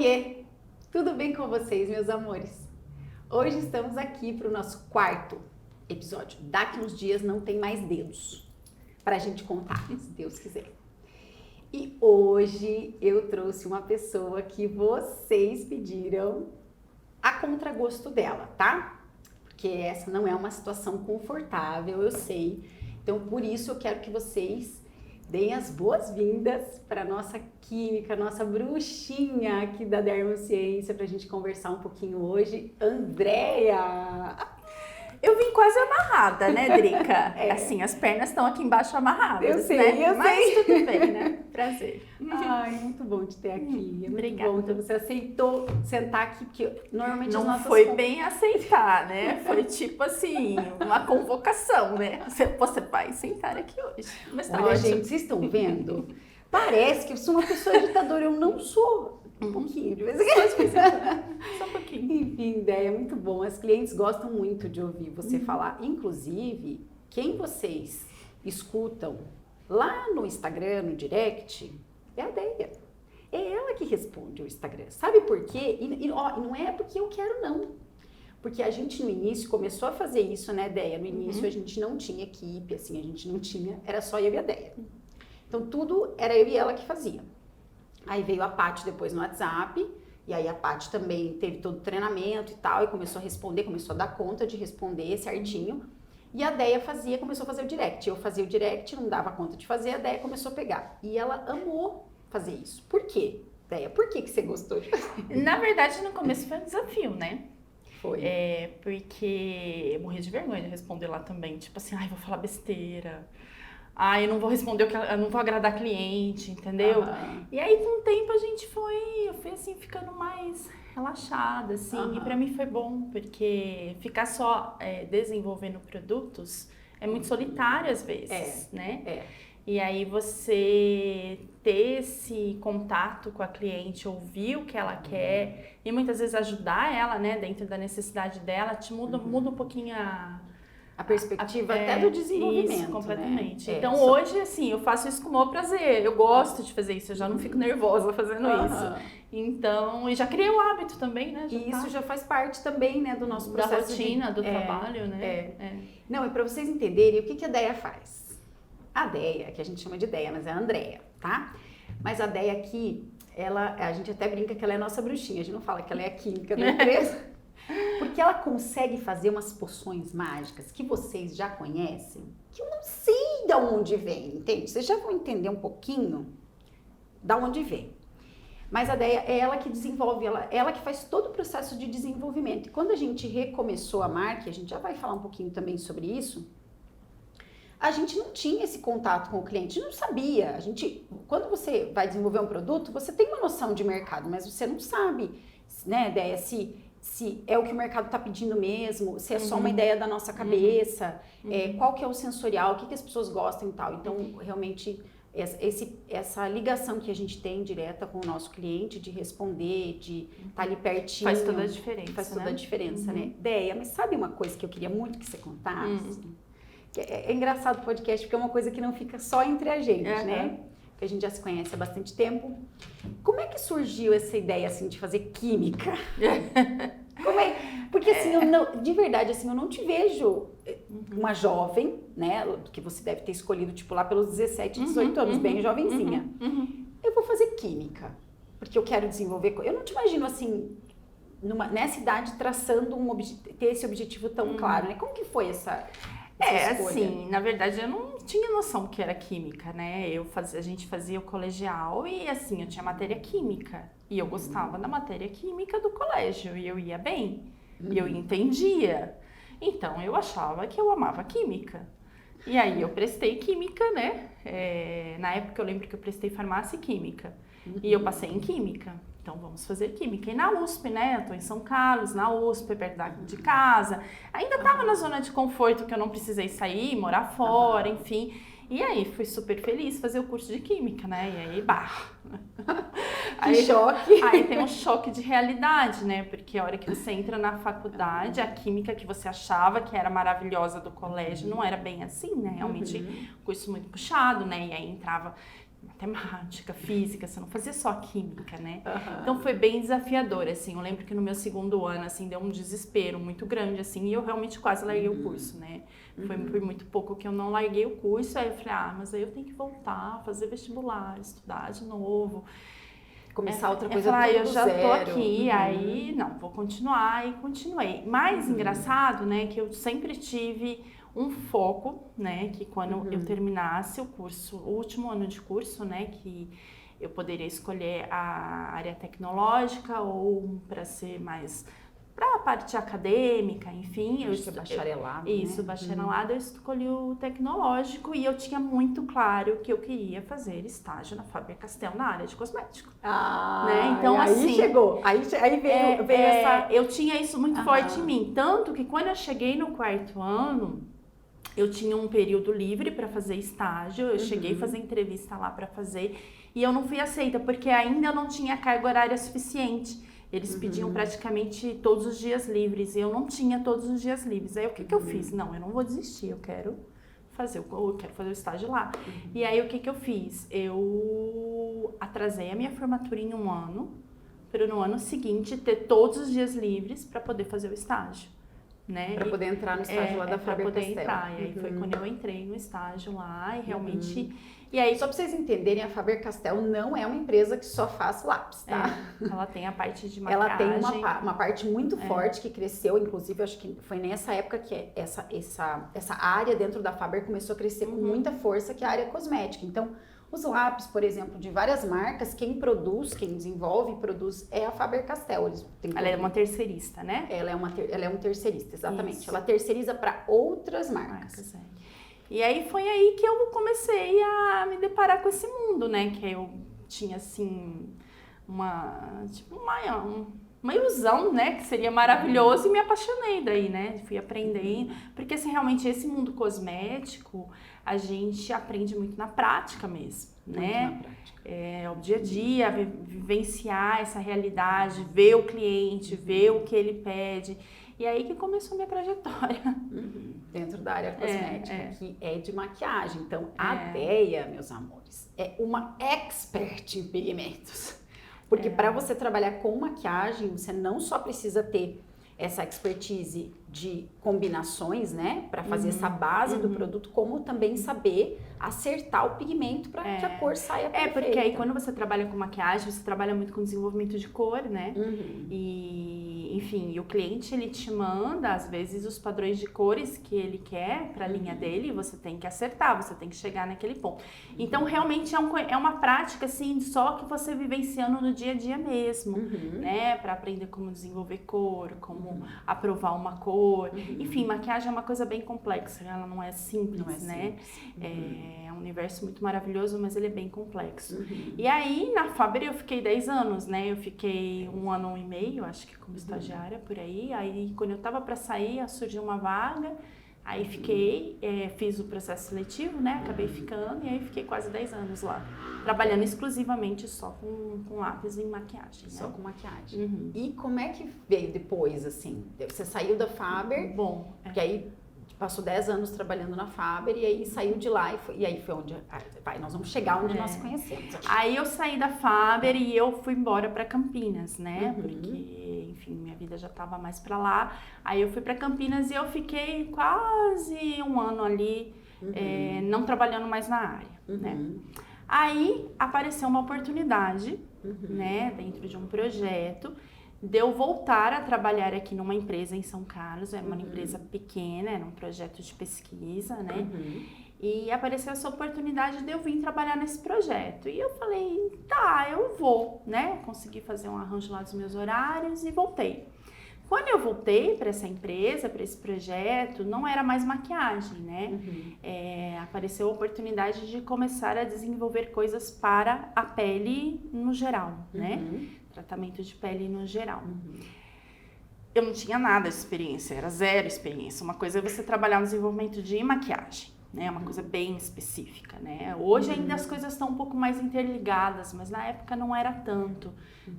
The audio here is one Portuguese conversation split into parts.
Oiê, tudo bem com vocês, meus amores? Hoje estamos aqui para o nosso quarto episódio. Daqui uns dias não tem mais dedos para a gente contar, se Deus quiser. E hoje eu trouxe uma pessoa que vocês pediram a contragosto dela, tá? Porque essa não é uma situação confortável, eu sei. Então, por isso eu quero que vocês deem as boas-vindas para nossa química, nossa bruxinha aqui da Dermociência, para a gente conversar um pouquinho hoje. Andréia! Eu vim quase amarrada, né, Drica? Assim, as pernas estão aqui embaixo amarradas, eu sei, né? Mas tudo bem, né? Prazer. Ai, muito bom te ter aqui. É muito Obrigada. bom. Então, você aceitou sentar aqui, porque normalmente Não as nossas... foi bem aceitar, né? Foi tipo assim, uma convocação, né? Você vai sentar aqui hoje. Mas tá Olha, ótimo. gente, vocês estão vendo? Parece que eu sou uma pessoa agitadora, eu não sou. Um pouquinho, de vez em quando. Só um pouquinho. Enfim, ideia muito bom. As clientes gostam muito de ouvir você falar. Inclusive, quem vocês escutam lá no Instagram, no direct, é a Deia. É ela que responde o Instagram. Sabe por quê? E não é porque eu quero, não. Porque a gente no início começou a fazer isso, né, Deia? No início a gente não tinha equipe, assim, a gente não tinha, era só eu e a Deia. Então tudo era eu e ela que fazia. Aí veio a Paty depois no WhatsApp, e aí a Paty também teve todo o treinamento e tal, e começou a responder, começou a dar conta de responder certinho. E a Deia começou a fazer o direct. Eu fazia o direct, não dava conta de fazer, a Deia começou a pegar. E ela amou fazer isso. Por quê, Deia? Por que você gostou de fazer? Na verdade, no começo foi um desafio, né? Foi. Porque eu morri de vergonha de responder lá também. Tipo assim, ai, vou falar besteira. Eu não vou responder, eu não vou agradar cliente, entendeu? E aí, com o tempo, eu fui assim, ficando mais relaxada, assim. E pra mim foi bom, porque ficar só desenvolvendo produtos é muito solitário às vezes, né? E aí, você ter esse contato com a cliente, ouvir o que ela quer e muitas vezes ajudar ela, né, dentro da necessidade dela, te muda um pouquinho a perspectiva até do desenvolvimento. Isso, completamente. Né? Então hoje, assim, eu faço isso com o maior prazer. Eu gosto de fazer isso, eu já não fico nervosa fazendo isso. Então, e já criei o hábito também, né? Isso já faz parte também, né, do nosso processo. Da rotina, do trabalho, né? Não, e para vocês entenderem, o que a Deia faz? A Deia, que a gente chama de Deia, mas é a Andréia, tá? Mas a Deia aqui, a gente até brinca que ela é a nossa bruxinha, a gente não fala que ela é a química da empresa. Porque ela consegue fazer umas poções mágicas que vocês já conhecem, que eu não sei de onde vem, entende? Vocês já vão entender um pouquinho de onde vem. Mas a Deia é ela que desenvolve, ela que faz todo o processo de desenvolvimento. E quando a gente recomeçou a marca, a gente já vai falar um pouquinho também sobre isso, a gente não tinha esse contato com o cliente, não sabia. Quando você vai desenvolver um produto, você tem uma noção de mercado, mas você não sabe, né, Deia, se é o que o mercado está pedindo mesmo, se é só uma ideia da nossa cabeça, qual que é o sensorial, o que as pessoas gostam e tal. Então, realmente, essa ligação que a gente tem direta com o nosso cliente, de responder, de estar ali pertinho. Faz toda a diferença, Faz toda a diferença, né? Deia, mas sabe uma coisa que eu queria muito que você contasse? Que é engraçado o podcast, porque é uma coisa que não fica só entre a gente, né? Que a gente já se conhece há bastante tempo. Como é que surgiu essa ideia, assim, de fazer química? Porque, assim, de verdade, assim, eu não te vejo uma jovem, né? Que você deve ter escolhido, tipo, lá pelos 17, 18 anos, bem jovenzinha. Eu vou fazer química, porque eu quero desenvolver... Eu não te imagino, assim, nessa idade, traçando ter esse objetivo tão claro, né? Como que foi essa escolha? Assim, na verdade eu não tinha noção que era química, né? A gente fazia o colegial e assim, eu tinha matéria química. E eu gostava da matéria química do colégio e eu ia bem. E eu entendia. Então eu achava que eu amava química. E aí eu prestei química, né? Na época eu lembro que eu prestei farmácia e química. E eu passei em química. Então vamos fazer química. E na USP, né? Eu tô em São Carlos, na USP, perto de casa. Ainda tava na zona de conforto, que eu não precisei sair, morar fora, enfim. E aí fui super feliz fazer o curso de química, né? E aí, Que choque! Aí tem um choque de realidade, né? Porque a hora que você entra na faculdade, a química que você achava que era maravilhosa do colégio não era bem assim, né? Realmente, curso muito puxado, né? E aí entrava matemática, física, você não fazia só química, né? Aham. Então foi bem desafiador, assim. Eu lembro que no meu segundo ano, assim, deu um desespero muito grande, assim, e eu realmente quase larguei o curso, né? Foi por muito pouco que eu não larguei o curso, aí eu falei, mas aí eu tenho que voltar, fazer vestibular, estudar de novo. Começar outra Eu coisa falei, tudo eu do já tô zero. aqui, aí não, vou continuar e continuei. Mais engraçado, né, que eu sempre tive um foco, né, que quando eu terminasse o curso, o último ano de curso, né, que eu poderia escolher a área tecnológica ou para ser mais para a parte acadêmica, enfim. Acho que é bacharelado, Isso, né? bacharelado, eu escolhi o tecnológico e eu tinha muito claro que eu queria fazer estágio na Faber-Castell na área de cosmético. Né? Então, aí assim, chegou, aí veio essa... eu tinha isso muito forte em mim, tanto que quando eu cheguei no quarto ano, eu tinha um período livre para fazer estágio, eu cheguei a fazer entrevista lá para fazer e eu não fui aceita porque ainda eu não tinha carga horária suficiente. Eles pediam praticamente todos os dias livres e eu não tinha todos os dias livres. Aí o que eu fiz? Não, eu não vou desistir, eu quero fazer o estágio lá. E aí o que eu fiz? Eu atrasei a minha formatura em um ano, para no ano seguinte ter todos os dias livres para poder fazer o estágio. Né? Para poder entrar no estágio lá da Faber-Castell. Para poder entrar. E aí foi quando eu entrei no estágio lá e realmente... E aí, só para vocês entenderem, a Faber-Castell não é uma empresa que só faz lápis, tá? Ela tem a parte de maquiagem. Ela tem uma parte muito forte que cresceu, inclusive acho que foi nessa época que essa área dentro da Faber começou a crescer com muita força, que é a área cosmética. Então, os lápis, por exemplo, de várias marcas, quem desenvolve e produz é a Faber-Castell. Ela é uma terceirista, né? Ela é um terceirista, exatamente. Isso. Ela terceiriza para outras marcas. E aí foi aí que eu comecei a me deparar com esse mundo, né? Que eu tinha, assim, uma ilusão, né? Que seria maravilhoso e me apaixonei daí, né? Fui aprendendo. Porque, assim, realmente esse mundo cosmético, a gente aprende muito na prática mesmo, né? Muito na prática. É o dia a dia, vivenciar essa realidade, ver o cliente, ver o que ele pede. E aí que começou a minha trajetória. Dentro da área cosmética, que é de maquiagem. Então, a Deia, meus amores, é uma expert em pigmentos. Porque para você trabalhar com maquiagem, você não só precisa ter essa expertise de combinações, né, para fazer essa base do produto, como também saber acertar o pigmento para que a cor saia perfeita. Porque aí quando você trabalha com maquiagem, você trabalha muito com desenvolvimento de cor, né? E, enfim, o cliente, ele te manda, às vezes, os padrões de cores que ele quer para a linha dele, e você tem que acertar, você tem que chegar naquele ponto. Então, realmente, é uma prática, assim, só que você vivenciando no dia a dia mesmo, né? Para aprender como desenvolver cor, como aprovar uma cor. Enfim, maquiagem é uma coisa bem complexa, ela não é simples, né? É um universo muito maravilhoso, mas ele é bem complexo. E aí, na Faber, eu fiquei 10 anos, né? Eu fiquei 1 ano e meio, acho que como estagiária, por aí. Aí, quando eu tava para sair, surgiu uma vaga. Aí fiquei, fiz o processo seletivo, né? Acabei ficando e aí fiquei quase 10 anos lá. Trabalhando exclusivamente só com lápis e maquiagem, né? Só com maquiagem. E como é que veio depois, assim? Você saiu da Faber, porque aí passou 10 anos trabalhando na Faber e aí saiu de lá e aí foi onde... nós vamos chegar onde nós conhecemos. Aí eu saí da Faber e eu fui embora para Campinas, né? Porque, enfim, minha vida já estava mais para lá. Aí eu fui para Campinas e eu fiquei quase 1 ano ali, não trabalhando mais na área, né? Aí apareceu uma oportunidade, né? Dentro de um projeto, de eu voltar a trabalhar aqui numa empresa em São Carlos, é uma empresa pequena, era um projeto de pesquisa, né? E apareceu essa oportunidade de eu vir trabalhar nesse projeto. E eu falei, tá, eu vou, né? Consegui fazer um arranjo lá dos meus horários e voltei. Quando eu voltei para essa empresa, para esse projeto, não era mais maquiagem, né? Apareceu a oportunidade de começar a desenvolver coisas para a pele no geral, né? Tratamento de pele no geral. Eu não tinha nada de experiência, era zero experiência. Uma coisa é você trabalhar no desenvolvimento de maquiagem, né? Uma coisa bem específica, né? Hoje ainda as coisas estão um pouco mais interligadas, mas na época não era tanto.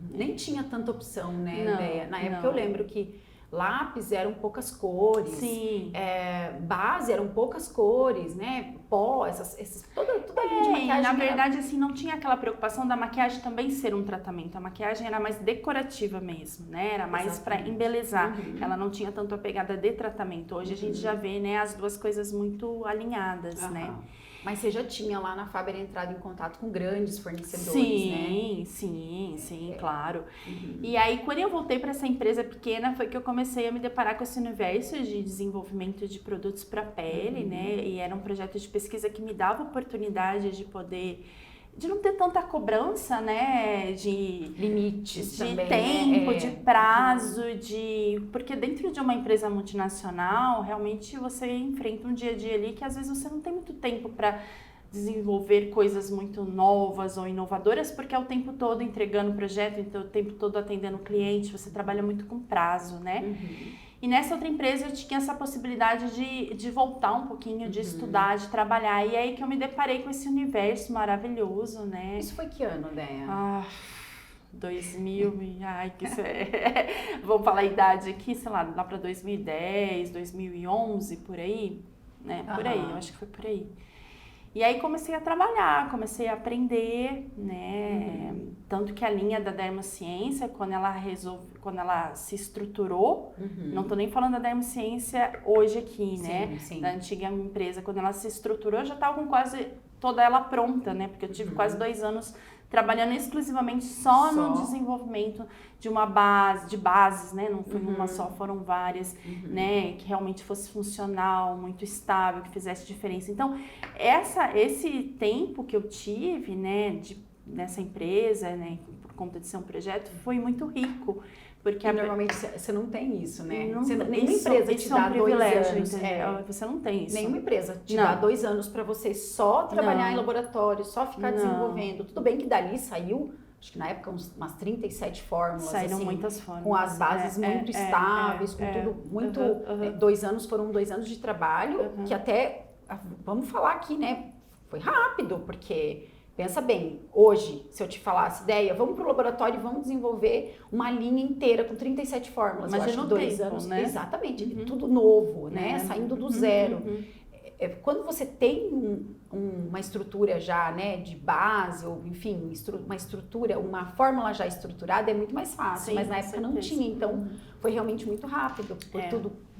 Nem tinha tanta opção, né? Não, na época eu lembro que lápis eram poucas cores, Sim. Base eram poucas cores, né? pó, toda a linha de maquiagem. Na verdade, assim, não tinha aquela preocupação da maquiagem também ser um tratamento. A maquiagem era mais decorativa mesmo, né? Era mais para embelezar. Ela não tinha tanto a pegada de tratamento. Hoje a gente já vê, né, as duas coisas muito alinhadas, né? Mas você já tinha lá na Faber entrado em contato com grandes fornecedores, né? Sim, claro. E aí, quando eu voltei para essa empresa pequena, foi que eu comecei a me deparar com esse universo de desenvolvimento de produtos para pele, né? E era um projeto de pesquisa que me dava oportunidade de não ter tanta cobrança, né, de limites de também, tempo, né? de prazo, porque dentro de uma empresa multinacional, realmente você enfrenta um dia a dia ali que às vezes você não tem muito tempo para desenvolver coisas muito novas ou inovadoras, porque é o tempo todo entregando projeto, então o tempo todo atendendo o cliente, você trabalha muito com prazo, né? E nessa outra empresa eu tinha essa possibilidade de voltar um pouquinho, de estudar, de trabalhar. E aí que eu me deparei com esse universo maravilhoso, né? Isso foi que ano, Déia? 2000, ai, que isso é... Vamos falar a idade aqui, sei lá, lá para 2010, 2011, por aí, né? Por aí, eu acho que foi por aí. E aí comecei a trabalhar, comecei a aprender, né? Tanto que a linha da Dermociência, quando ela se estruturou, não tô nem falando da Dermociência hoje aqui, né? Sim. Da antiga empresa, quando ela se estruturou, eu já estava com quase toda ela pronta, né? Porque eu tive quase 2 anos trabalhando exclusivamente só no desenvolvimento de uma base, de bases, né? Não foi uma só, foram várias, né? Que realmente fosse funcional, muito estável, que fizesse diferença. Então, esse tempo que eu tive, né? Nessa empresa, né? Por conta de ser um projeto, foi muito rico. Porque normalmente você não tem isso, né? Nenhuma empresa te dá 2 anos. Você não tem isso. Nenhuma empresa te dá 2 anos para você só trabalhar em laboratório, só ficar desenvolvendo. Tudo bem que dali saiu, acho que na época umas 37 fórmulas. Saíram assim, muitas fórmulas. Com as bases muito estáveis, com tudo muito... 2 anos foram 2 anos de trabalho, que até, vamos falar aqui, né? Foi rápido, porque... Pensa bem, hoje, se eu te falasse, Déia, vamos para o laboratório e vamos desenvolver uma linha inteira com 37 fórmulas. Mas eu acho que 2 anos, né? Exatamente, tudo novo, né? Saindo do zero. Quando você tem uma estrutura já, né, de base, ou enfim, uma estrutura, uma fórmula já estruturada, é muito mais fácil. Sim, mas na época não tinha, então foi realmente muito rápido, por tudo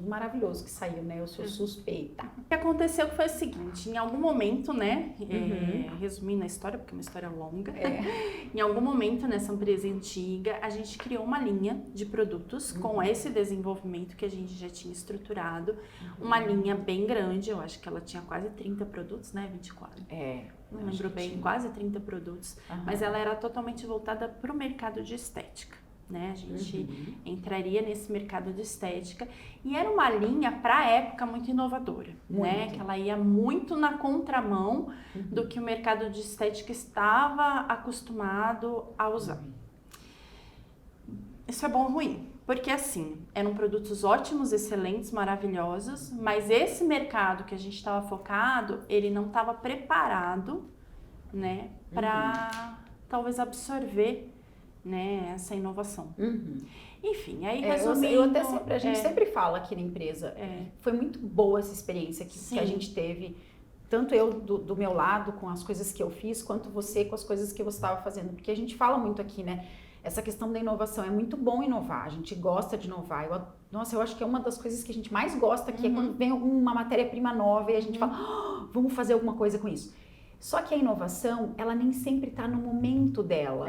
maravilhoso que saiu, né? Eu sou suspeita. O que aconteceu foi o seguinte, em algum momento, né? Resumindo a história, porque é uma história longa. Em algum momento, nessa empresa antiga, a gente criou uma linha de produtos com esse desenvolvimento que a gente já tinha estruturado. Uma linha bem grande, eu acho que ela tinha quase 30 produtos, né? 24. Não lembro bem, quase 30 produtos. Mas ela era totalmente voltada para o mercado de estética. Né? A gente entraria nesse mercado de estética e era uma linha para a época muito inovadora, né? Que ela ia muito na contramão do que o mercado de estética estava acostumado a usar. Isso é bom ou ruim? Porque assim, eram produtos ótimos, excelentes, maravilhosos, mas esse mercado que a gente estava focado, ele não estava preparado, né? Para talvez absorver, né, essa inovação. Enfim, aí resumindo... A gente sempre fala aqui na empresa, foi muito boa essa experiência que a gente teve, tanto eu do meu lado com as coisas que eu fiz, quanto você com as coisas que você estava fazendo, porque a gente fala muito aqui, né, essa questão da inovação, é muito bom inovar, a gente gosta de inovar, eu acho que é uma das coisas que a gente mais gosta aqui, é quando vem uma matéria-prima nova e a gente fala, vamos fazer alguma coisa com isso. Só que a inovação, ela nem sempre está no momento dela.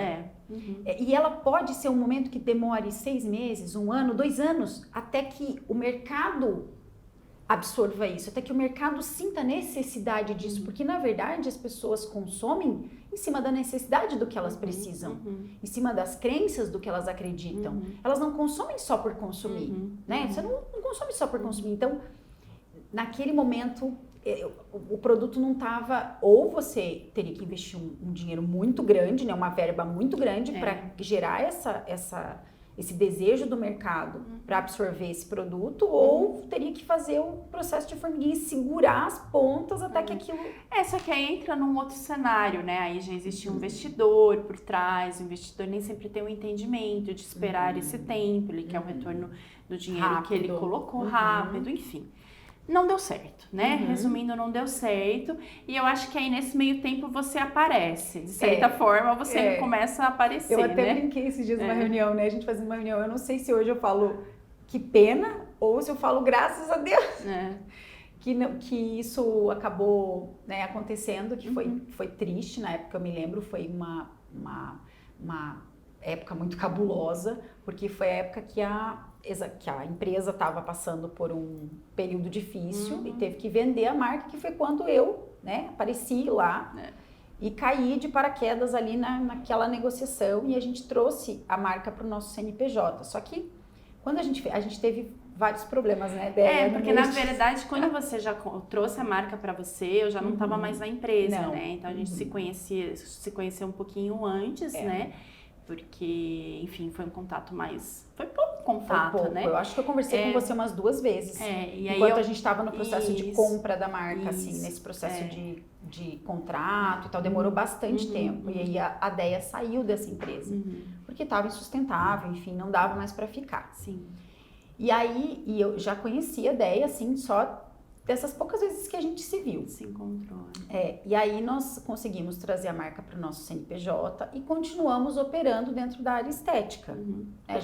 E ela pode ser um momento que demore 6 meses, 1 ano, 2 anos, até que o mercado absorva isso, até que o mercado sinta a necessidade disso, porque na verdade as pessoas consomem em cima da necessidade do que elas precisam, em cima das crenças do que elas acreditam. Elas não consomem só por consumir, né? Você não consome só por consumir. Então, naquele momento... o produto não estava, ou você teria que investir um dinheiro muito grande, né, uma verba muito grande para gerar esse desejo do mercado para absorver esse produto, ou teria que fazer o processo de formiguinha e segurar as pontas até que aquilo... Só que aí entra num outro cenário, né, aí já existe um investidor por trás, o investidor nem sempre tem um entendimento de esperar esse tempo, ele quer um retorno do dinheiro rápido, que ele colocou rápido, enfim. não deu certo, né? Uhum. Resumindo, não deu certo. E eu acho que aí nesse meio tempo você aparece. De certa forma, você começa a aparecer, Eu até né? brinquei esses dias numa reunião, né? A gente fazendo uma reunião. Eu não sei se hoje eu falo que pena ou se eu falo graças a Deus. Que isso acabou, né, acontecendo, que foi triste na época, eu me lembro, foi uma época muito cabulosa, porque foi a época que a empresa estava passando por um período difícil e teve que vender a marca, que foi quando eu, né, apareci lá e caí de paraquedas ali naquela negociação e a gente trouxe a marca para o nosso CNPJ. Só que quando a gente teve vários problemas, né? Porque na verdade, quando você já trouxe a marca para você, eu já não estava mais na empresa, né? Então a gente se conheceu um pouquinho antes, né? Porque, enfim, foi um contato mais... Foi pouco contato, foi pouco, né? Eu acho que eu conversei com você umas 2 vezes. E aí enquanto a gente estava no processo de compra da marca, Isso, assim, nesse processo de contrato e tal, demorou bastante tempo. E aí a Deia saiu dessa empresa, porque estava insustentável, enfim, não dava mais para ficar. Sim. E aí, eu já conhecia a Deia, assim, só dessas poucas vezes que a gente se viu. Se encontrou. E aí nós conseguimos trazer a marca para o nosso CNPJ e continuamos operando dentro da área estética.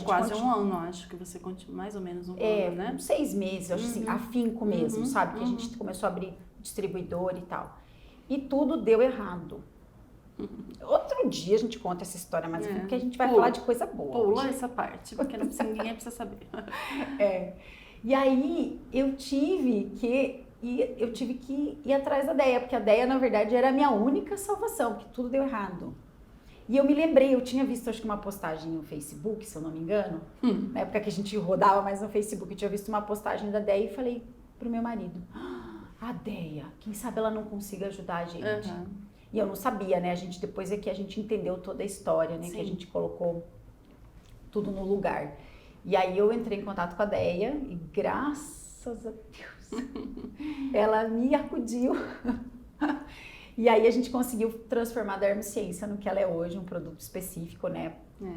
Quase um ano, acho que você continua, mais ou menos um ano, né? 6 meses, acho assim, afinco mesmo, sabe? Que a gente começou a abrir distribuidor e tal. E tudo deu errado. Outro dia a gente conta essa história, mas porque a gente vai falar de coisa boa. Pula essa parte, porque ninguém precisa saber. E aí eu tive que ir atrás da Deia, porque a Deia, na verdade, era a minha única salvação, porque tudo deu errado. E eu me lembrei, eu tinha visto, acho que uma postagem no Facebook, se eu não me engano, na época que a gente rodava mais no Facebook, eu tinha visto uma postagem da Deia e falei pro meu marido, a Deia, quem sabe ela não consiga ajudar a gente. E eu não sabia, né? Depois é que a gente entendeu toda a história, né? Sim. Que a gente colocou tudo no lugar. E aí eu entrei em contato com a Deia e graças a Deus ela me acudiu. E aí a gente conseguiu transformar a Dermiciência no que ela é hoje, um produto específico, né?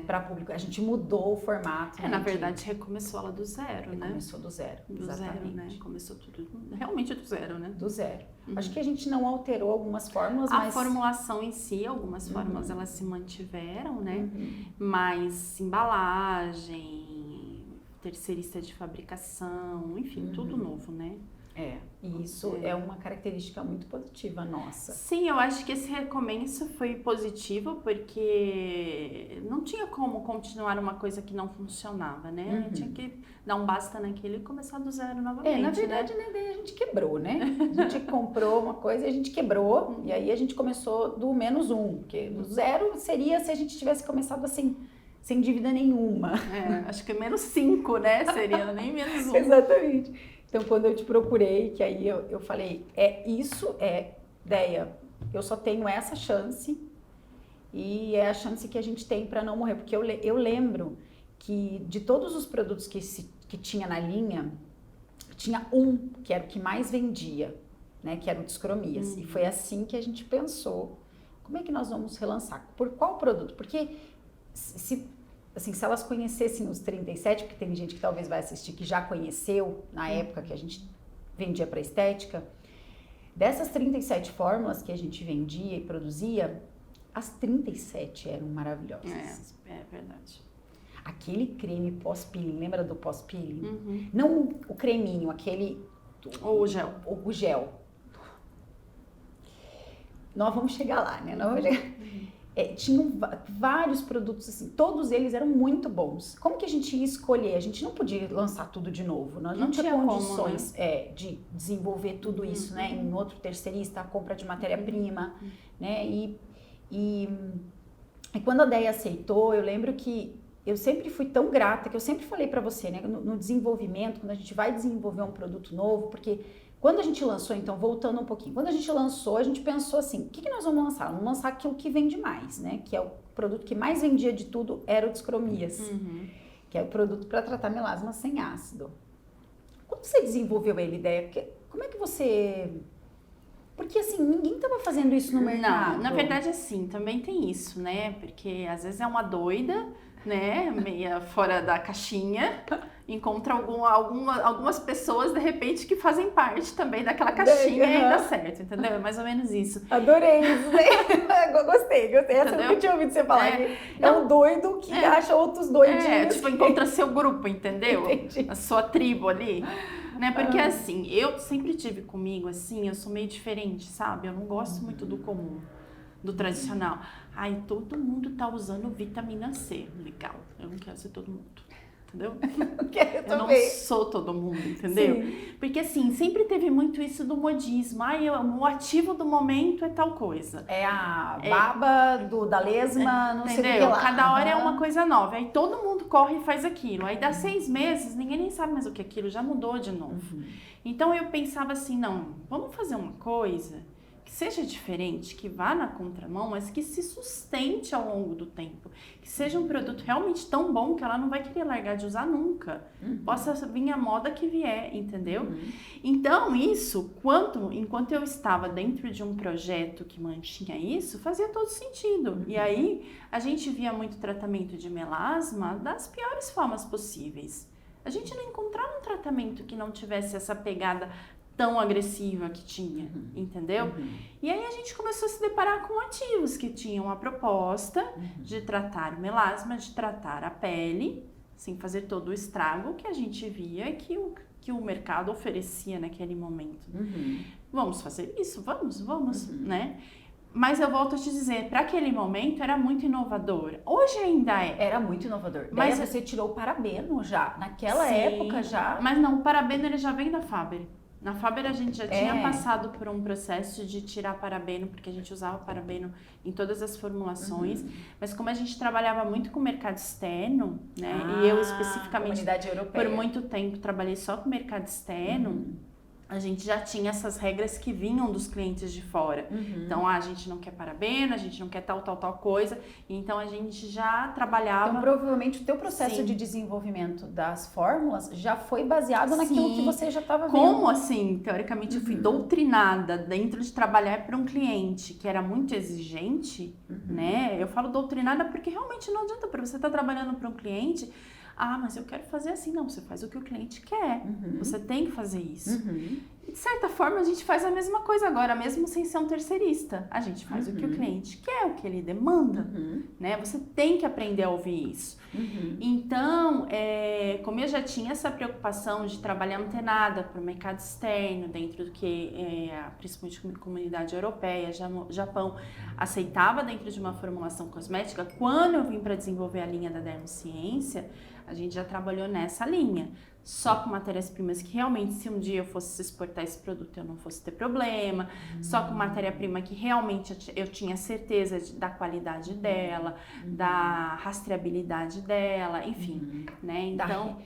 Para público. A gente mudou o formato. Na verdade, recomeçou ela do zero, né? Começou do zero, exatamente. Zero, né? Começou tudo realmente do zero, né? Do zero. Acho que a gente não alterou algumas fórmulas, mas... A formulação em si, algumas fórmulas, elas se mantiveram, né? Mas embalagem, terceirista de fabricação, enfim, tudo novo, né? E isso é uma característica muito positiva nossa. Sim, eu acho que esse recomeço foi positivo porque não tinha como continuar uma coisa que não funcionava, né? A gente tinha que dar um basta naquilo e começar do zero novamente. Na verdade, né? Daí a gente quebrou, né? A gente comprou uma coisa e a gente quebrou, e aí a gente começou do -1, porque do zero seria se a gente tivesse começado assim, sem dívida nenhuma. Acho que -5, né? Seria nem -1. Exatamente. Então, quando eu te procurei, que aí eu falei, Deia, eu só tenho essa chance e é a chance que a gente tem para não morrer. Porque eu lembro que de todos os produtos que tinha na linha, tinha um que era o que mais vendia, né? Que era o Descromias. E foi assim que a gente pensou, como é que nós vamos relançar? Por qual produto? Porque se elas conhecessem os 37, porque tem gente que talvez vai assistir que já conheceu na época que a gente vendia para estética, dessas 37 fórmulas que a gente vendia e produzia, as 37 eram maravilhosas. É verdade. Aquele creme pós-peeling, lembra do pós-peeling? Não o creminho, aquele... Ou o gel. O gel. Nós vamos chegar lá, né? Tinham vários produtos assim, todos eles eram muito bons. Como que a gente ia escolher? A gente não podia lançar tudo de novo, nós não tinha condições de desenvolver tudo isso, né? Em outro terceirista, a compra de matéria-prima, né? E quando a Deia aceitou, eu lembro que eu sempre fui tão grata, que eu sempre falei para você, né? No desenvolvimento, quando a gente vai desenvolver um produto novo, porque... Quando a gente lançou, então, voltando um pouquinho, quando a gente lançou, a gente pensou assim, o que nós vamos lançar? Vamos lançar aquilo que vende mais, né? Que é o produto que mais vendia de tudo, era o Descromias, que é o produto para tratar melasma sem ácido. Quando você desenvolveu ele, Deia, como é que você... Porque, assim, ninguém estava fazendo isso no mercado. Não, na verdade, assim, também tem isso, né? Porque, às vezes, é uma doida né, meia fora da caixinha, encontra algumas pessoas, de repente, que fazem parte também daquela caixinha e aí dá certo, entendeu? É mais ou menos isso. Adorei isso, né? Gostei. Essa eu nunca tinha ouvido você falar. É um doido que acha outros doidinhos. Tipo, encontra seu grupo, entendeu? Entendi. A sua tribo ali. Né? Porque assim, eu sempre tive comigo, assim, eu sou meio diferente, sabe? Eu não gosto muito do comum, do tradicional. Ai, todo mundo tá usando vitamina C. Legal, eu não quero ser todo mundo. Entendeu? Eu não sou todo mundo, entendeu? Sim. Porque assim, sempre teve muito isso do modismo. Ai, o ativo do momento é tal coisa. É a baba da lesma, não sei o que lá. Cada hora é uma coisa nova. Aí todo mundo corre e faz aquilo. Aí dá 6 meses, ninguém nem sabe mais o que é aquilo, já mudou de novo. Então eu pensava assim, não, vamos fazer uma coisa que seja diferente, que vá na contramão, mas que se sustente ao longo do tempo. Que seja um produto realmente tão bom que ela não vai querer largar de usar nunca. Possa vir a moda que vier, entendeu? Então, isso, enquanto eu estava dentro de um projeto que mantinha isso, fazia todo sentido. E aí, a gente via muito tratamento de melasma das piores formas possíveis. A gente não encontrava um tratamento que não tivesse essa pegada tão agressiva que tinha, entendeu? E aí a gente começou a se deparar com ativos que tinham a proposta de tratar o melasma, de tratar a pele, sem fazer todo o estrago que a gente via que o mercado oferecia naquele momento. Vamos fazer isso? Vamos, né? Mas eu volto a te dizer, para aquele momento era muito inovador. Hoje ainda é. Era muito inovador. Mas você tirou o parabeno já, naquela época já. Mas não, o parabeno ele já vem da Faber. Na Faber a gente já tinha passado por um processo de tirar parabeno, porque a gente usava parabeno em todas as formulações, mas como a gente trabalhava muito com o mercado externo, né, e eu especificamente por muito tempo trabalhei só com o mercado externo, a gente já tinha essas regras que vinham dos clientes de fora. Então, a gente não quer parabeno, a gente não quer tal coisa. Então, a gente já trabalhava... Então, provavelmente, o teu processo de desenvolvimento das fórmulas já foi baseado naquilo que você já estava vendo. Como, assim, teoricamente, eu fui doutrinada dentro de trabalhar para um cliente que era muito exigente, né? Eu falo doutrinada porque realmente não adianta, para você estar trabalhando para um cliente... mas eu quero fazer assim. Não, você faz o que o cliente quer. Você tem que fazer isso. E, de certa forma, a gente faz a mesma coisa agora, mesmo sem ser um terceirista. A gente faz o que o cliente quer, o que ele demanda. Né? Você tem que aprender a ouvir isso. Então, como eu já tinha essa preocupação de trabalhar antenada para o mercado externo, dentro do que principalmente a comunidade europeia, Japão, aceitava dentro de uma formulação cosmética, quando eu vim para desenvolver a linha da Dermociência, a gente já trabalhou nessa linha, só com matérias-primas que realmente, se um dia eu fosse exportar esse produto, eu não fosse ter problema, só com matéria-prima que realmente eu tinha certeza da qualidade dela, da rastreabilidade dela, enfim, né? Então...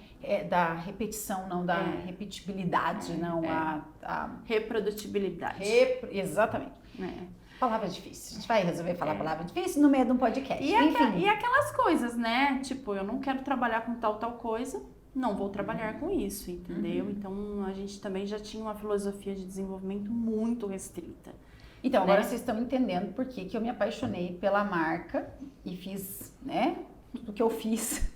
Da repetição, não da repetibilidade, não a... Reprodutibilidade. Exatamente. Palavra difícil. A gente vai resolver falar palavra difícil no meio de um podcast. E aquelas coisas, né? Tipo, eu não quero trabalhar com tal coisa, não vou trabalhar com isso, entendeu? Então, a gente também já tinha uma filosofia de desenvolvimento muito restrita. Então, agora vocês estão entendendo por que eu me apaixonei pela marca e fiz, né, tudo o que eu fiz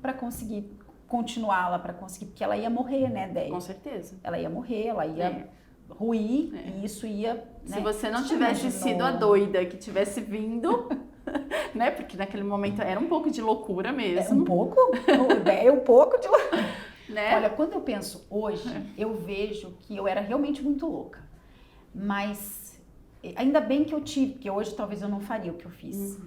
para conseguir continuá-la, porque ela ia morrer, né, Déia? Com certeza. Ela ia morrer, ela ia... ruir e isso ia... Né? Se você não tivesse sido a doida que tivesse vindo, né? Porque naquele momento era um pouco de loucura mesmo. Um pouco? Um pouco de loucura. Né? Olha, quando eu penso hoje, eu vejo que eu era realmente muito louca. Mas ainda bem que eu tive, porque hoje talvez eu não faria o que eu fiz.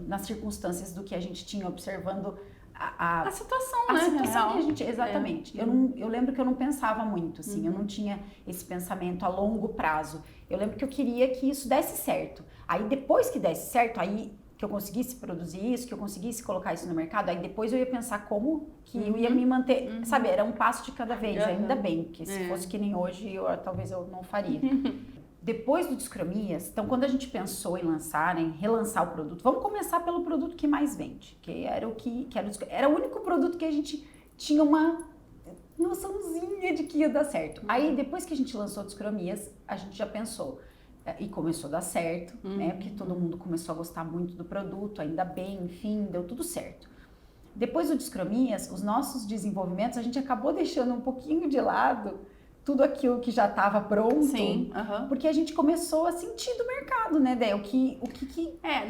Nas circunstâncias do que a gente tinha observando... A situação, né? A situação que a gente... Exatamente. Eu lembro que eu não pensava muito, assim. Eu não tinha esse pensamento a longo prazo. Eu lembro que eu queria que isso desse certo. Aí, depois que desse certo, aí que eu conseguisse produzir isso, que eu conseguisse colocar isso no mercado, aí depois eu ia pensar como que eu ia me manter... Sabe, era um passo de cada vez. Ainda bem, porque se fosse que nem hoje, talvez eu não faria. Depois do Descromias, então quando a gente pensou em relançar o produto, vamos começar pelo produto que mais vende, que era era o único produto que a gente tinha uma noçãozinha de que ia dar certo. Aí depois que a gente lançou o Descromias, a gente já pensou, E começou a dar certo, né? Porque todo mundo começou a gostar muito do produto, ainda bem, enfim, deu tudo certo. Depois do Discromias, os nossos desenvolvimentos, a gente acabou deixando um pouquinho de lado tudo aquilo que já estava pronto. Sim, porque a gente começou a sentir do mercado, né, Dé?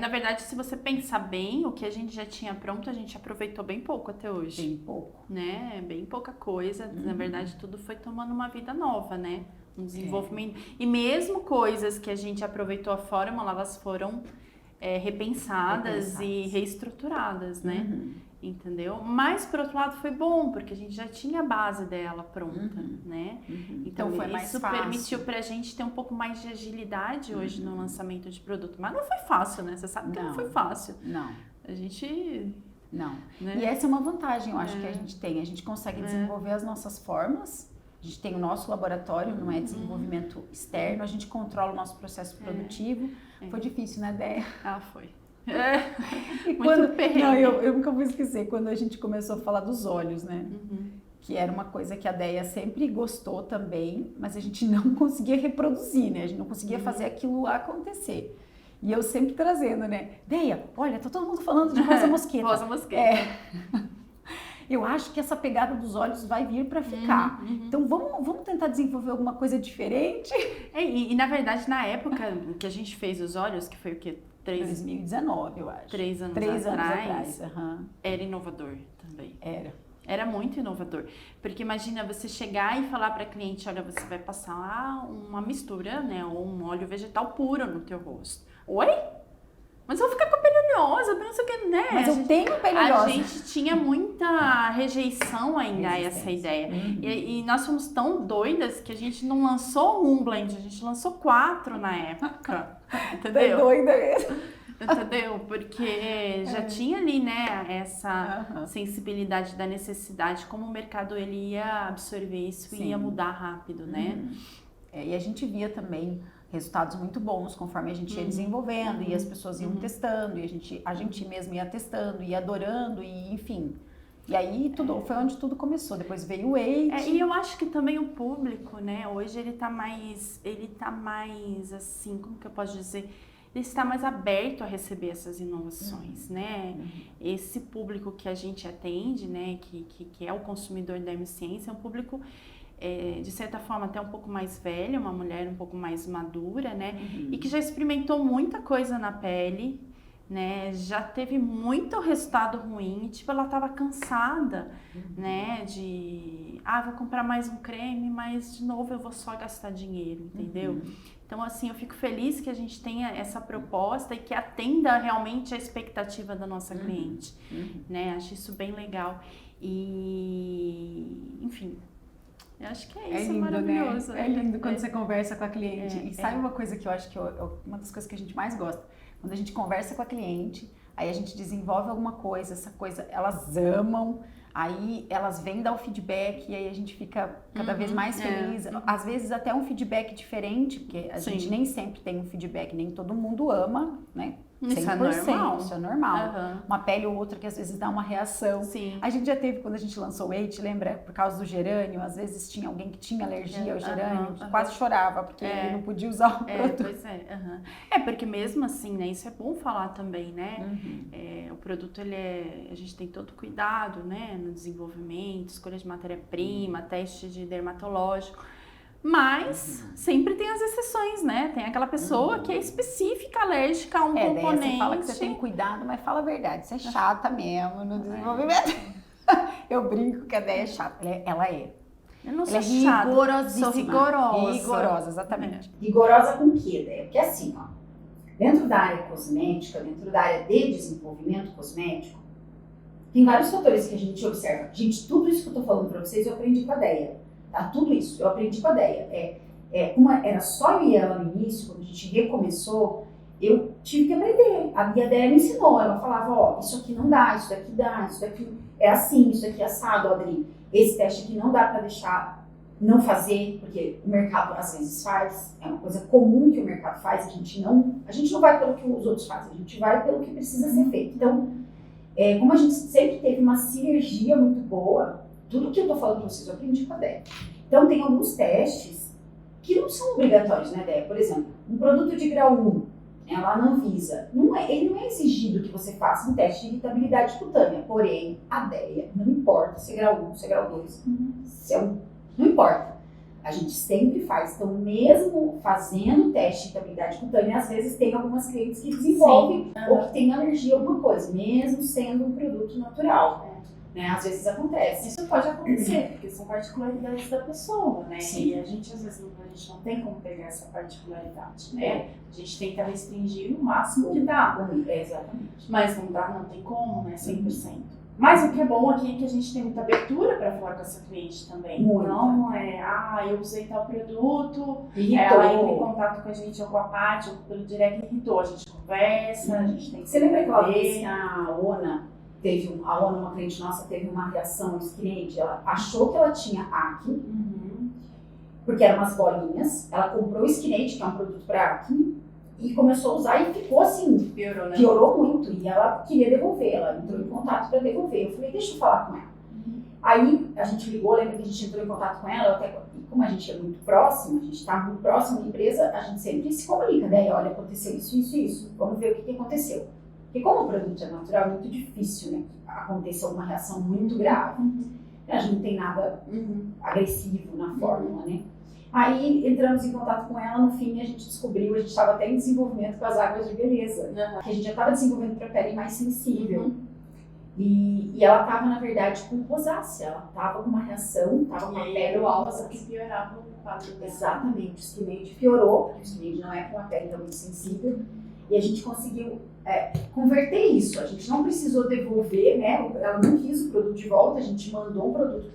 Na verdade, se você pensar bem, o que a gente já tinha pronto, a gente aproveitou bem pouco até hoje. Bem pouco. Né? Bem pouca coisa. Na verdade, tudo foi tomando uma vida nova, né? Um desenvolvimento. E mesmo coisas que a gente aproveitou a fórmula, elas foram repensadas e reestruturadas, né? Entendeu? Mas, por outro lado, foi bom, porque a gente já tinha a base dela pronta, né? Então foi mais isso fácil. Permitiu pra gente ter um pouco mais de agilidade hoje no lançamento de produto. Mas não foi fácil, né? Você sabe que não foi fácil. Não. A gente... Não. Né? E essa é uma vantagem, eu acho, que a gente tem. A gente consegue desenvolver as nossas formas. A gente tem o nosso laboratório, não é desenvolvimento externo. A gente controla o nosso processo produtivo. Foi difícil, né, Dé? Foi. E muito perrengue. Não, eu nunca vou esquecer quando a gente começou a falar dos olhos, né? Que era uma coisa que a Deia sempre gostou também, mas a gente não conseguia reproduzir, né? A gente não conseguia fazer aquilo acontecer. E eu sempre trazendo, né? Deia, olha, tá todo mundo falando de rosa mosqueta. Rosa mosqueta. Eu acho que essa pegada dos olhos vai vir para ficar. Então vamos tentar desenvolver alguma coisa diferente. E na verdade, na época que a gente fez os olhos, que foi o quê? 2019, eu acho. 3 anos 3 atrás. Uhum. Era inovador também. Era muito inovador. Porque imagina você chegar e falar para cliente, olha, você vai passar uma mistura, né, ou um óleo vegetal puro no teu rosto. Oi? Mas eu vou ficar com a pele oleosa, não sei o que, né? Mas eu tenho pele oleosa. A gente tinha muita rejeição ainda a essa ideia. E nós fomos tão doidas que a gente não lançou um blend, a gente lançou 4 na época. Entendeu? Tá doida mesmo. Entendeu? Porque já tinha ali, né, essa sensibilidade da necessidade, como o mercado ele ia absorver isso e ia mudar rápido, né? E a gente via também resultados muito bons conforme a gente ia desenvolvendo e as pessoas iam testando e a gente mesmo ia testando, ia adorando e enfim. E aí foi onde tudo começou. Depois veio o Weight. E eu acho que também o público, né, hoje ele tá mais assim, como que eu posso dizer? Ele está mais aberto a receber essas inovações, né? Esse público que a gente atende, né, que é o consumidor da M-Ciência, é um público de certa forma até um pouco mais velha, uma mulher um pouco mais madura, né? E que já experimentou muita coisa na pele, né? Já teve muito resultado ruim, tipo, ela tava cansada, né? Vou comprar mais um creme, mas de novo eu vou só gastar dinheiro, entendeu? Então, assim, eu fico feliz que a gente tenha essa proposta e que atenda realmente a expectativa da nossa cliente, né? Acho isso bem legal. E, enfim... Eu acho que é isso, lindo, maravilhoso. Né? É lindo quando você conversa com a cliente. E sabe uma coisa que eu acho que uma das coisas que a gente mais gosta? Quando a gente conversa com a cliente, aí a gente desenvolve alguma coisa, essa coisa elas amam, aí elas vêm dar o feedback e aí a gente fica cada vez mais feliz. Às vezes até um feedback diferente, porque a gente nem sempre tem um feedback, nem todo mundo ama, né? 100%, isso é normal. Uma pele ou outra que às vezes dá uma reação. A gente já teve, quando a gente lançou o Weight, lembra? Por causa do gerânio, às vezes tinha alguém que tinha alergia ao gerânio, que quase chorava, porque ele não podia usar o produto. Pois porque mesmo assim, né, isso é bom falar também, né? O produto, a gente tem todo cuidado, né, no desenvolvimento, escolha de matéria-prima, teste de dermatológico. Mas sempre tem as exceções, né? Tem aquela pessoa que é específica, alérgica a um componente. Daí você fala que você tem cuidado, mas fala a verdade. Você é chata mesmo no desenvolvimento. Eu brinco que a Déia é chata. Ela é. Eu não sou chata. Rigorosíssima. Sou rigorosa. Rigorosa, exatamente. Rigorosa com o quê, Déia? Porque assim, ó, dentro da área cosmética, dentro da área de desenvolvimento cosmético, tem vários fatores que a gente observa. Gente, tudo isso que eu tô falando pra vocês eu aprendi com a Déia. Tá? Tudo isso eu aprendi com a Déia. Como era só eu e ela no início, quando a gente recomeçou, eu tive que aprender. A Déia me ensinou, ela falava, isso aqui não dá, isso daqui é assim, isso aqui é assado, Adri. Esse teste aqui não dá pra deixar não fazer, porque o mercado às vezes faz, é uma coisa comum que o mercado faz, a gente não vai pelo que os outros fazem, a gente vai pelo que precisa ser feito. Então, como a gente sempre teve uma sinergia muito boa, tudo que eu tô falando pra vocês eu aprendi com a Déia. Então, tem alguns testes que não são obrigatórios, né, Déia? Por exemplo, um produto de grau 1, ela não visa. Ele não é exigido que você faça um teste de irritabilidade cutânea, porém, a DEA, não importa se é grau 1, se é grau 2, se é não importa. A gente sempre faz. Então, mesmo fazendo teste de irritabilidade cutânea, às vezes tem algumas clientes que desenvolvem ou que têm alergia a alguma coisa, mesmo sendo um produto natural. Né? Às vezes acontece. Isso pode acontecer, porque são particularidades da pessoa, né? Sim. E a gente, às vezes, a gente não tem como pegar essa particularidade, né? A gente tenta restringir o máximo que dá. Exatamente. Mas não dá, não tem como, né? 100%. Mas o que é bom aqui é que a gente tem muita abertura para falar com essa cliente também. Muita. Não eu usei tal produto, Irritou. ela entra em contato com a gente ou com a Paty ou pelo direct, irritou. A gente conversa, a gente tem que Você lembra aquela entender. vez que a Ona, uma cliente nossa, teve uma reação esquilente? Ela achou que ela tinha acne, porque eram umas bolinhas. Ela comprou o Skinate, que é um produto para acne, e começou a usar e ficou assim, Piorou, né? piorou muito. E ela queria devolver, ela entrou em contato para devolver. Eu falei, deixa eu falar com ela. Aí a gente ligou, lembra que a gente entrou em contato com ela, e como a gente é muito próximo, a gente está muito próximo da empresa, a gente sempre se comunica, né? Olha, aconteceu isso, vamos ver o que aconteceu. Porque como o produto é natural, é muito difícil, né, que aconteça uma reação muito grave. A gente não tem nada agressivo na fórmula, né? Aí entramos em contato com ela, no fim a gente descobriu, a gente estava até em desenvolvimento com as águas de beleza, que a gente já estava desenvolvendo para pele mais sensível. E ela estava, na verdade, com rosácea, ela estava com uma reação, estava com a pele rosa. Que piorava o quadro dela. Exatamente, o Skinade piorou, porque o Skinade não é com a pele tão muito sensível. E a gente conseguiu converter isso. A gente não precisou devolver, né? Ela não quis o produto de volta, a gente mandou um produto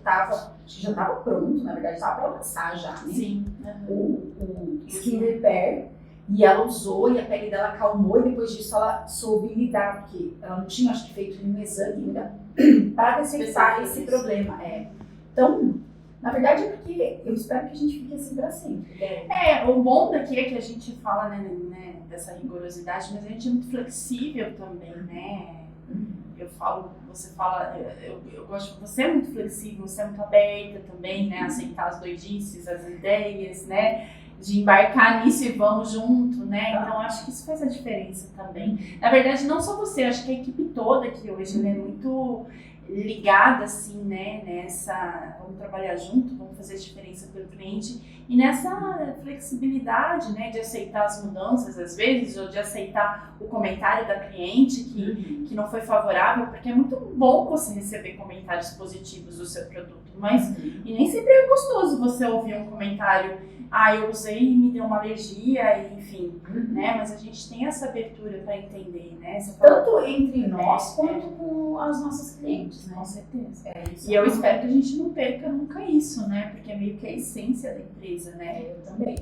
que já estava pronto, na verdade, estava para lançar já, né? Sim. O Skin Repair. E ela usou e a pele dela acalmou e depois disso ela soube lidar, porque ela não tinha, acho que, feito nenhum exame ainda para detectar esse problema. Então, na verdade é porque eu espero que a gente fique assim para sempre. O bom daqui é que a gente fala, né, dessa rigorosidade, mas a gente é muito flexível também, né? Você fala, eu gosto, você é muito flexível, você é muito aberta também, né? Aceitar as doidices, as ideias, né? De embarcar nisso e vamos junto, né? Então acho que isso faz a diferença também. Na verdade, não só você, acho que a equipe toda aqui hoje é muito ligada, assim, né? Vamos trabalhar junto, vamos fazer diferença pelo cliente. E nessa flexibilidade, né? De aceitar as mudanças às vezes, ou de aceitar o comentário da cliente que não foi favorável, porque é muito bom você receber comentários positivos do seu produto, mas e nem sempre é gostoso você ouvir um comentário, eu usei e me deu uma alergia, enfim, né? Mas a gente tem essa abertura para entender, né? Tanto entre nós quanto com as nossas clientes, né? Com certeza. Isso E eu espero que a gente não perca nunca isso, né? Porque é meio que a essência da empresa, né? Eu também.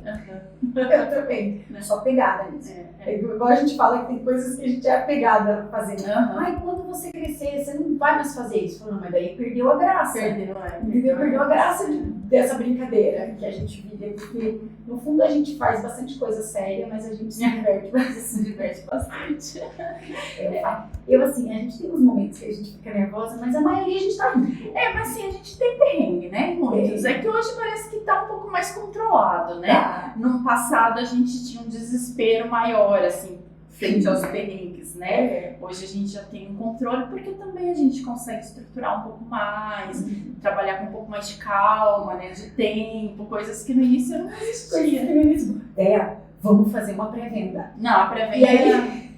Eu também. Só pegada nisso. Igual a gente fala que tem coisas que a gente é apegada fazendo. Quando você crescer, você não vai mais fazer isso. Não, mas daí perdeu a graça. Perdeu a graça dessa brincadeira que a gente vive, porque no fundo a gente faz bastante coisa séria, mas a gente se diverte bastante. Eu assim, a gente tem uns momentos que a gente fica nervosa, mas a maioria a gente tá rindo. Mas assim, a gente tem perrengue, né? Muitos. É que hoje parece que tá um pouco mais controlado, né? No passado a gente tinha um desespero maior, assim, frente aos perrengues, né? Hoje a gente já tem um controle, porque também a gente consegue estruturar um pouco mais, trabalhar com um pouco mais de calma, né? De tempo, coisas que no início não existiam. Vamos fazer uma pré-venda. Não, a pré-venda... E aí...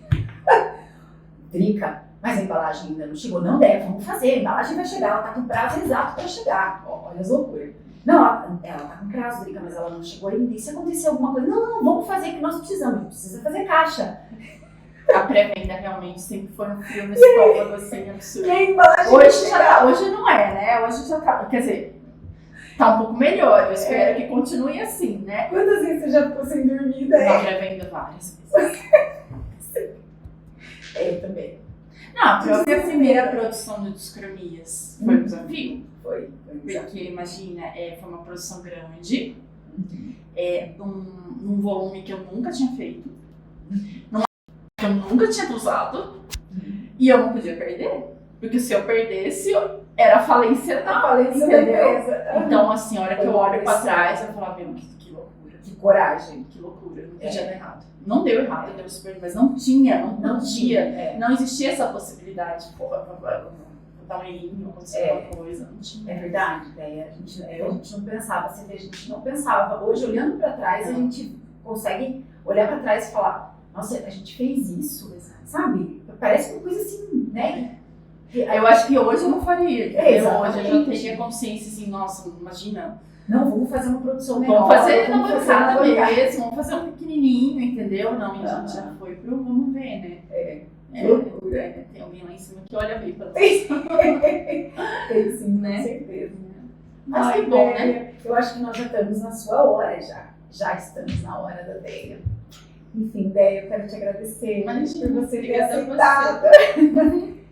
Drica, mas a embalagem ainda não chegou. Não, vamos fazer, a embalagem vai chegar, ela tá com prazo exato para chegar. Olha as loucuras. Não, ela tá com prazo, Drica, mas ela não chegou ainda. E se acontecer alguma coisa? Não, vamos fazer o que nós precisamos. A gente precisa fazer caixa. A pré-venda realmente sempre foi um frio no estômago, assim, absurdo. E a embalagem hoje não é, né? Hoje já tá, quer dizer, tá um pouco melhor. Eu espero que continue assim, né? Quantas vezes você já ficou sem dormir daí? Na pré-venda várias vezes. Eu também. Não, a própria primeira produção de Descromias foi um desafio. Foi. Porque, imagina, foi uma produção grande, num volume que eu nunca tinha feito, que eu nunca tinha usado, e eu não podia perder. Porque se eu perdesse, era a falência da empresa. Então, assim, a hora que eu olho pra trás, eu falava, meu, que loucura. Que coragem. Que loucura, não podia dar errado. Não deu errado, deu super, mas não tinha, não podia. Não existia essa possibilidade. Porra, vou dar um errinho, acontecer alguma coisa, não tinha. É verdade, ideia. A gente não pensava, você vê, a gente não pensava. Hoje, olhando para trás, a gente consegue olhar para trás e falar, nossa, a gente fez isso, sabe? Parece uma coisa assim, né? Eu acho que hoje eu não faria. Hoje eu já teria consciência assim, nossa, imagina. Não, vamos fazer uma produção menor. Vamos fazer na bancada mesmo, vamos fazer um pequenininho, entendeu? Não, a gente já foi pro vamos ver, né? Tem alguém lá em cima que olha bem pra nós. Tem sim, né? Com certeza. Mas que bom, né? Eu acho que nós já estamos na sua hora já. Já estamos na hora da Deia. Enfim, Deia, eu quero te agradecer por você ter aceitado.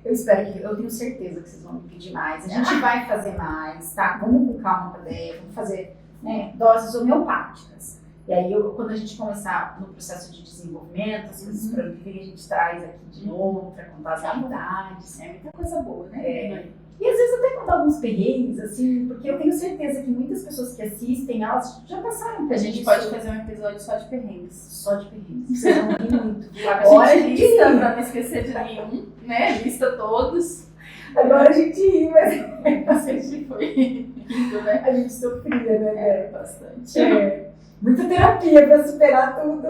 Eu espero que, eu tenho certeza que vocês vão me pedir mais. A gente vai fazer mais, tá? Vamos com calma com a Deia, vamos fazer, né, doses homeopáticas. E aí, quando a gente começar no processo de desenvolvimento, as coisas para o que a gente traz aqui de novo, para contar as novidades. É muita coisa boa, né? E às vezes até contar alguns perrengues, assim, porque eu tenho certeza que muitas pessoas que assistem, elas já passaram por A gente pode fazer um episódio só de perrengues. Só de perrengues. Vocês vão rir muito. Agora a gente lista pra não esquecer de nenhum, né? Lista todos. Agora a gente ri, mas A gente foi rindo, né? a gente sofria, né? Bastante. Muita terapia pra superar tudo.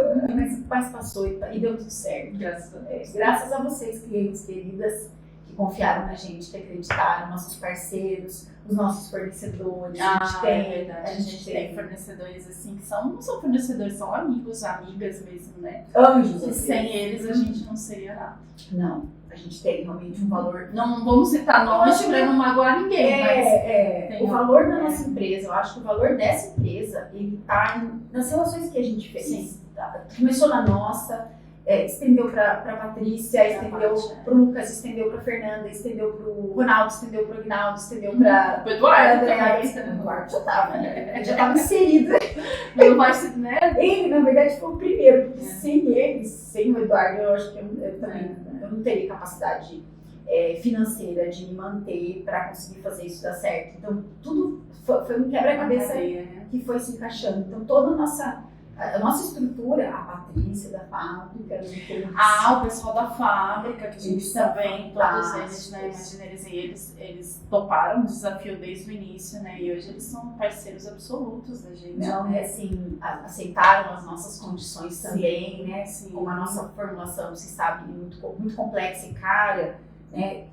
Mas passou e deu tudo certo. Graças a Deus. Graças a vocês, clientes queridas, que confiaram na gente, que acreditaram, nossos parceiros, os nossos fornecedores. A gente tem, a gente tem fornecedores assim que não são fornecedores, são amigos, amigas mesmo, né? Anjos. E sem eles a gente não seria nada. Não, a gente tem realmente um valor. Não vamos citar nomes para não magoar ninguém, O valor da nossa empresa, eu acho que o valor dessa empresa, ele tá nas relações que a gente fez. Sim. Começou na nossa, estendeu para Patrícia, estendeu para o Lucas, estendeu para Fernanda, estendeu para o Ronaldo, estendeu para o Aguinaldo, estendeu para o Eduardo. O Eduardo já estava, né? Ele já estava inserido. Não vai ser, né? Ele, na verdade, foi o primeiro, porque sem ele, sem o Eduardo, eu acho que eu também eu não teria capacidade financeira de me manter para conseguir fazer isso dar certo. Então, tudo foi um quebra-cabeça que foi se encaixando. Então, toda a nossa estrutura, a Patrícia da fábrica, o pessoal da fábrica, que a gente também, todos eles, né, imagina, eles toparam o desafio desde o início, né, e hoje eles são parceiros absolutos da gente. Não, assim, aceitaram as nossas condições também, né, sim. Como a nossa formulação, se sabe, muito complexa e cara, né,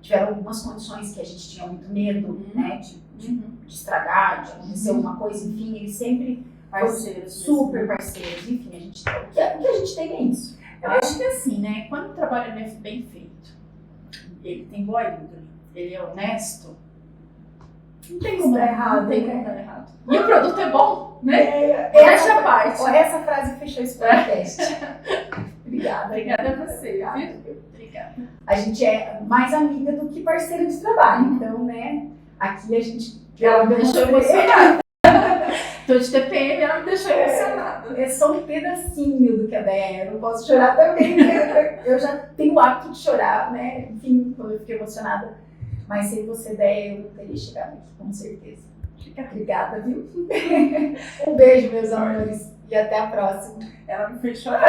tiveram algumas condições que a gente tinha muito medo, né, de estragar, de acontecer alguma coisa, enfim, eles sempre parceiros, super parceiros, enfim, o que a gente tem é isso. Eu acho que assim, né, quando o trabalho é bem feito, ele tem boa índole, ele é honesto, não tem como dar errado, não tem como dar errado. E o produto é bom, né? Essa parte. Essa frase fechou esse podcast. Obrigada. Obrigada a você. Obrigada. A gente é mais amiga do que parceira de trabalho, então, né, aqui a gente... Ela me deixou emocionada. Tô de TPM, ela me deixou emocionada. É só um pedacinho do que a Deia é. Eu não posso chorar também, eu já tenho o hábito de chorar, né? Enfim, quando eu fiquei emocionada. Mas sem você, Deia, eu não teria chegado aqui, com certeza. Obrigada, viu? Um beijo, meus amores, e até a próxima. Ela me fez chorar.